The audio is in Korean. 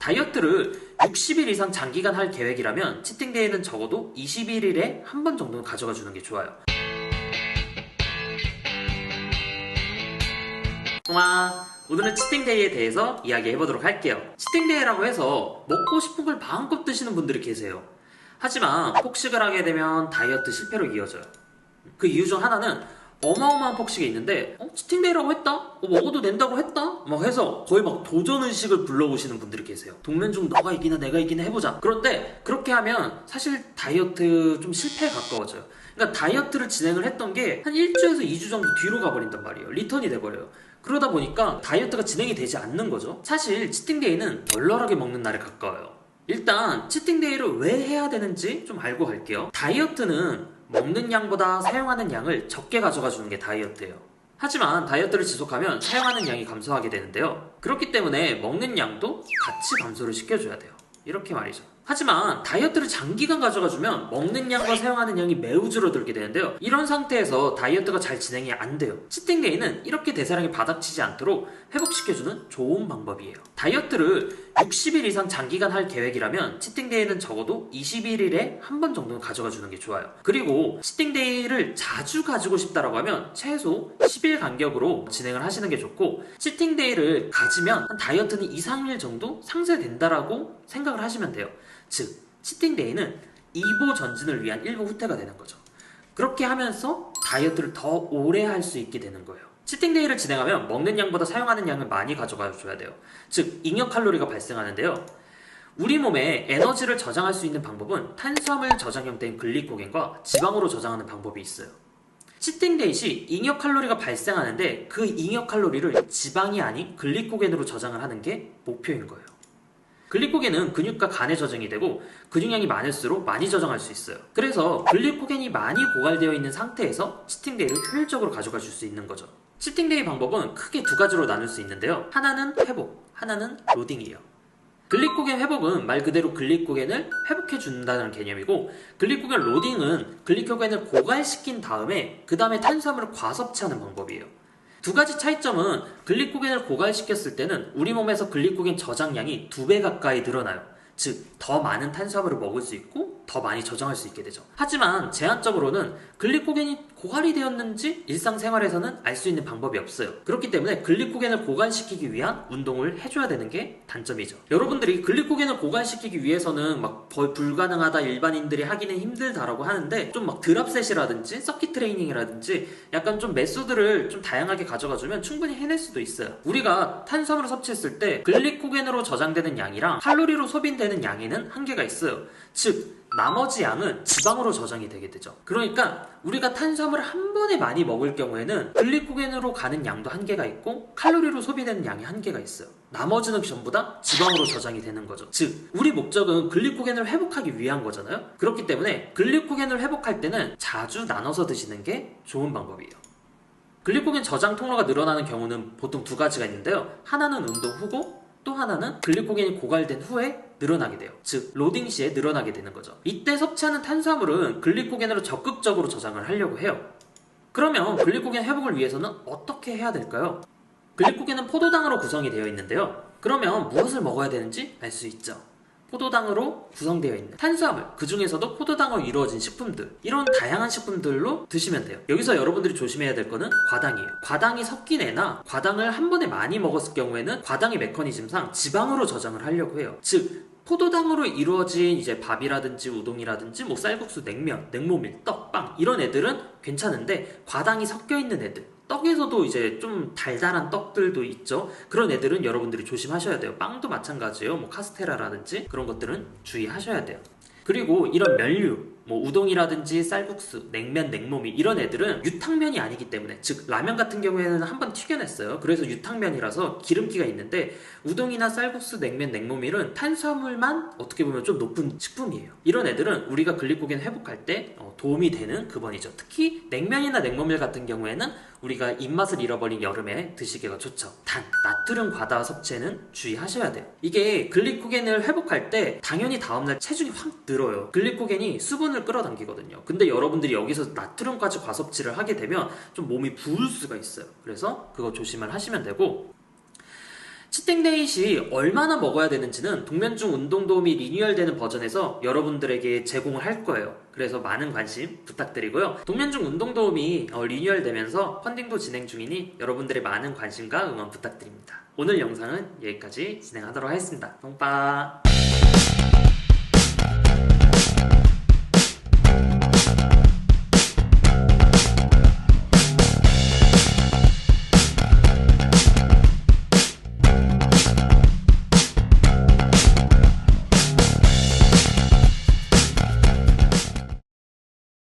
다이어트를 60일 이상 장기간 할 계획이라면 치팅데이는 적어도 21일에 한 번 정도는 가져가 주는 게 좋아요. 오늘은 치팅데이에 대해서 이야기해보도록 할게요. 치팅데이라고 해서 먹고 싶은 걸 마음껏 드시는 분들이 계세요. 하지만 폭식을 하게 되면 다이어트 실패로 이어져요. 그 이유 중 하나는 어마어마한 폭식이 있는데 치팅데이라고 했다? 먹어도 된다고 했다? 해서 거의 막 도전의식을 불러오시는 분들이 계세요. 동맹 중 너가 이기나 내가 이기나 해보자. 그런데 그렇게 하면 사실 다이어트 좀 실패에 가까워져요. 그러니까 다이어트를 진행을 했던 게 한 1주에서 2주 정도 뒤로 가버린단 말이에요. 리턴이 돼버려요. 그러다 보니까 다이어트가 진행이 되지 않는 거죠. 사실 치팅데이는 널널하게 먹는 날에 가까워요. 일단 치팅데이를 왜 해야 되는지 좀 알고 갈게요. 다이어트는 먹는 양보다 사용하는 양을 적게 가져가 주는 게 다이어트예요. 하지만 다이어트를 지속하면 사용하는 양이 감소하게 되는데요. 그렇기 때문에 먹는 양도 같이 감소를 시켜줘야 돼요. 이렇게 말이죠. 하지만 다이어트를 장기간 가져가주면 먹는 양과 사용하는 양이 매우 줄어들게 되는데요. 이런 상태에서 다이어트가 잘 진행이 안 돼요. 치팅데이는 이렇게 대사량이 바닥치지 않도록 회복시켜주는 좋은 방법이에요. 다이어트를 60일 이상 장기간 할 계획이라면 치팅데이는 적어도 21일에 한 번 정도는 가져가 주는 게 좋아요. 그리고 치팅데이를 자주 가지고 싶다라고 하면 최소 10일 간격으로 진행을 하시는 게 좋고, 치팅데이를 가지면 한 다이어트는 2, 3일 정도 상쇄된다라고 생각을 하시면 돼요. 즉, 치팅데이는 이보 전진을 위한 일부 후퇴가 되는 거죠. 그렇게 하면서 다이어트를 더 오래 할 수 있게 되는 거예요. 치팅데이를 진행하면 먹는 양보다 사용하는 양을 많이 가져가 줘야 돼요. 즉, 잉여 칼로리가 발생하는데요. 우리 몸에 에너지를 저장할 수 있는 방법은 탄수화물 저장 형태인 글리코겐과 지방으로 저장하는 방법이 있어요. 치팅데이 시 잉여 칼로리가 발생하는데 그 잉여 칼로리를 지방이 아닌 글리코겐으로 저장을 하는 게 목표인 거예요. 글리코겐은 근육과 간에 저장이 되고 근육량이 많을수록 많이 저장할 수 있어요. 그래서 글리코겐이 많이 고갈되어 있는 상태에서 치팅데이를 효율적으로 가져가 줄 수 있는 거죠. 치팅데이 방법은 크게 두 가지로 나눌 수 있는데요. 하나는 회복, 하나는 로딩이에요. 글리코겐 회복은 말 그대로 글리코겐을 회복해 준다는 개념이고, 글리코겐 로딩은 글리코겐을 고갈시킨 다음에 그 다음에 탄수화물을 과섭취하는 방법이에요. 두 가지 차이점은 글리코겐을 고갈시켰을 때는 우리 몸에서 글리코겐 저장량이 2배 가까이 늘어나요. 즉, 더 많은 탄수화물을 먹을 수 있고 더 많이 저장할 수 있게 되죠. 하지만 제한적으로는 글리코겐이 고갈이 되었는지 일상생활에서는 알 수 있는 방법이 없어요. 그렇기 때문에 글리코겐을 고갈시키기 위한 운동을 해줘야 되는 게 단점이죠. 여러분들이 글리코겐을 고갈시키기 위해서는 막 거의 불가능하다, 일반인들이 하기는 힘들다라고 하는데, 좀 막 드랍셋이라든지 서킷 트레이닝이라든지 약간 좀 메소드를 좀 다양하게 가져가주면 충분히 해낼 수도 있어요. 우리가 탄수화물을 섭취했을 때 글리코겐으로 저장되는 양이랑 칼로리로 소비되는 양에는 한계가 있어요. 즉, 나머지 양은 지방으로 저장이 되게 되죠. 그러니까 우리가 탄수화물을 한 번에 많이 먹을 경우에는 글리코겐으로 가는 양도 한계가 있고 칼로리로 소비되는 양이 한계가 있어요. 나머지는 전부 다 지방으로 저장이 되는 거죠. 즉, 우리 목적은 글리코겐을 회복하기 위한 거잖아요. 그렇기 때문에 글리코겐을 회복할 때는 자주 나눠서 드시는 게 좋은 방법이에요. 글리코겐 저장 통로가 늘어나는 경우는 보통 두 가지가 있는데요. 하나는 운동 후고, 또 하나는 글리코겐이 고갈된 후에 늘어나게 돼요. 즉, 로딩 시에 늘어나게 되는 거죠. 이때 섭취하는 탄수화물은 글리코겐으로 적극적으로 저장을 하려고 해요. 그러면 글리코겐 회복을 위해서는 어떻게 해야 될까요? 글리코겐은 포도당으로 구성이 되어 있는데요. 그러면 무엇을 먹어야 되는지 알 수 있죠. 포도당으로 구성되어 있는 탄수화물, 그 중에서도 포도당으로 이루어진 식품들, 이런 다양한 식품들로 드시면 돼요. 여기서 여러분들이 조심해야 될 거는 과당이에요. 과당이 섞인 애나 과당을 한 번에 많이 먹었을 경우에는 과당의 메커니즘상 지방으로 저장을 하려고 해요. 즉, 포도당으로 이루어진 이제 밥이라든지 우동이라든지 쌀국수, 냉면, 냉모밀, 떡, 빵, 이런 애들은 괜찮은데, 과당이 섞여 있는 애들, 떡에서도 이제 좀 달달한 떡들도 있죠. 그런 애들은 여러분들이 조심하셔야 돼요. 빵도 마찬가지예요. 카스테라라든지 그런 것들은 주의하셔야 돼요. 그리고 이런 면류, 우동이라든지 쌀국수, 냉면, 냉모밀, 이런 애들은 유탕면이 아니기 때문에, 즉 라면 같은 경우에는 한번 튀겨냈어요. 그래서 유탕면이라서 기름기가 있는데, 우동이나 쌀국수, 냉면, 냉모밀은 탄수화물만 어떻게 보면 좀 높은 식품이에요. 이런 애들은 우리가 글리코겐 회복할 때 도움이 되는 급원이죠. 특히 냉면이나 냉모밀 같은 경우에는 우리가 입맛을 잃어버린 여름에 드시기가 좋죠. 단, 나트륨 과다 섭취에는 주의하셔야 돼요. 이게 글리코겐을 회복할 때 당연히 다음날 체중이 확 늘어요. 글리코겐이 수분을 끌어당기거든요. 근데 여러분들이 여기서 나트륨까지 과섭취를 하게 되면 좀 몸이 부을 수가 있어요. 그래서 그거 조심을 하시면 되고, 치팅데이 시 얼마나 먹어야 되는지는 동면중 운동도움이 리뉴얼되는 버전에서 여러분들에게 제공을 할 거예요. 그래서 많은 관심 부탁드리고요. 동면중 운동도움이 리뉴얼되면서 펀딩도 진행 중이니 여러분들의 많은 관심과 응원 부탁드립니다. 오늘 영상은 여기까지 진행하도록 하겠습니다. 똥빠.